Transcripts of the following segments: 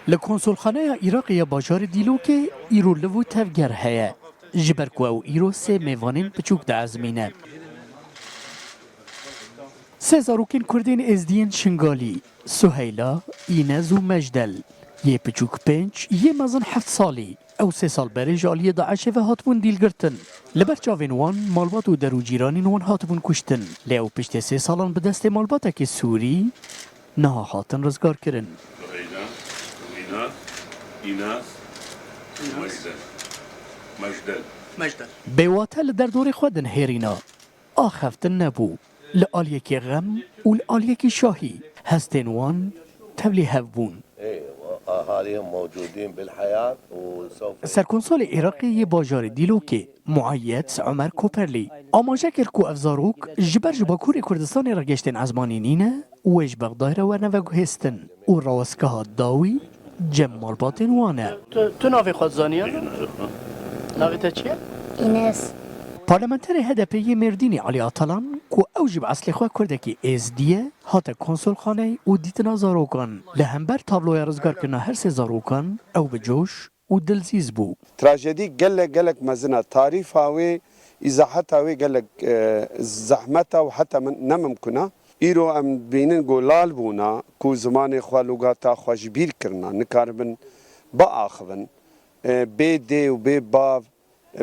لکنسولخانه عراقی باجار دیلوکه ایرو لوو تفگر هیا جبرکو او ایرو سه میوانین بچوک ده ازمینه سه زاروکین کردین ازدین شنگالی سهیلا اینز و مجدل یه بچوک پنج یه مزن 7 سالی او 3 سال بره جالی داعش و هاتبون دیل گرتن لبر چاوین وان مالبات و درو جیرانین وان هاتبون کشتن لیو پشت 3 سالان به دست مالباتک سوری نه هاتن رزگار کرن مجدل بیواته لدر دور خودن هیرینا آخفتن نبو لآلیکی غم و لآلیکی شاهی هستین وان تبلی هفبون أهاليهم موجودين بالحياة وسوف سرکنسول عراقی باجار دیلوکه معید عمر کوپرلی آماجه کرد که افزاروک جبر جباکور کردستان را گشتن ازمانی نینه و اج بغدای را ونوگو هستن و رواسکه ها داوی جمال باطن وانه تو ناوی خود زانیه؟ ناوی تا چیه؟ اینس پارلمانتر هدپی مردینی علی آتالان که اوجب اصل خواه کرده که ازدیه هات کنسول خانه و دیتنا زاروکان لهمبر تابلوی رزگار کنه هر سه زاروکان او به جوش و دلزیز بو تراجدی گلک مزنه تعریف هاوی ازاحت هاوی گلک زحمت و حتی نممکنه ایرو ام بینن گلال بونا کو زمان خوالوگاتا خوشبیر کرنا نکاربن با آخون بی دی و بی باو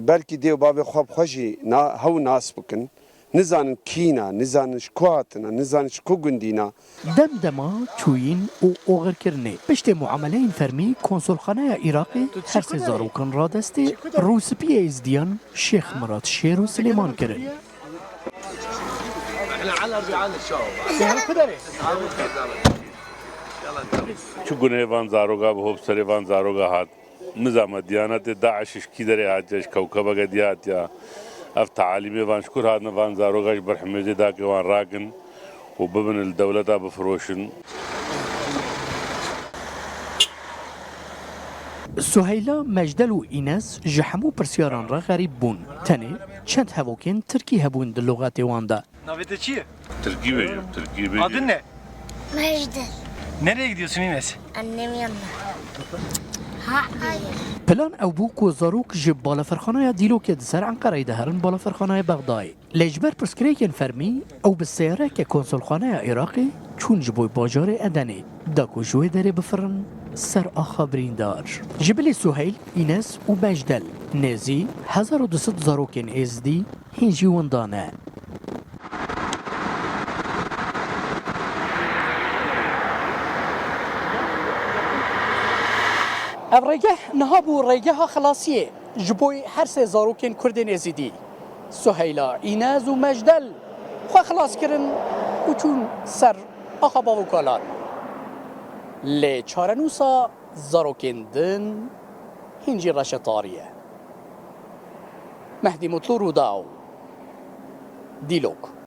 بلکی دی و باو خواب خوشی هاو ناس بکن نزانن کینا نزانش کواتنا نزانش کو گندینا دمدما چوین و اوغر کرنه پشت معامله این فرمی کنسولخانه عراقی هر سه زاروکان را دسته روسپی ازدیان شیخ مراد شیر و سلیمان کرن چگونه وان زاروگا به سر وان زاروگا هات نظام دیانت داعش کی داره هاتش کوكب قديات يا اف تعاليم وان شكر هذا وان زاروگاش برحمه دا وان راقن وببن الدولة بفروشن سهیلا مجدل و اینس جحمو پرسیاران را غریب بون تنه چند هفوکین ترکی هبون دل لغات واندا Navete çiğ? تركي بيجي تركي بيجي Adın ne? مجدل Nereye gidiyorsun İnes? annem yanına hayır پلان او بو کو زاروک جب بالا فرخانه دیلوک دسر انقره دهرن بالا فرخانه بغدای لجبر پرسکریکن فرمی او بالسیاره که کنسولخانه عراقی چون جبوی باجار ادنی داکو جوی داره بفرن سر آخا بریندار جبل سهیل اینس و مجدل نزی 1200 زاروکن ازدی هنجی وندانه اف ریگه نهابو ریگه ها خلاصیه جبوی هر سه زاروکن کردن ازیدی سهیلا اینز و مجدل خواه خلاص کرن و چون سر آخا باو کالان لی چارنوسا زاروکن دن هنجی رش طاریه مهدی مطلو رو داو دیلوک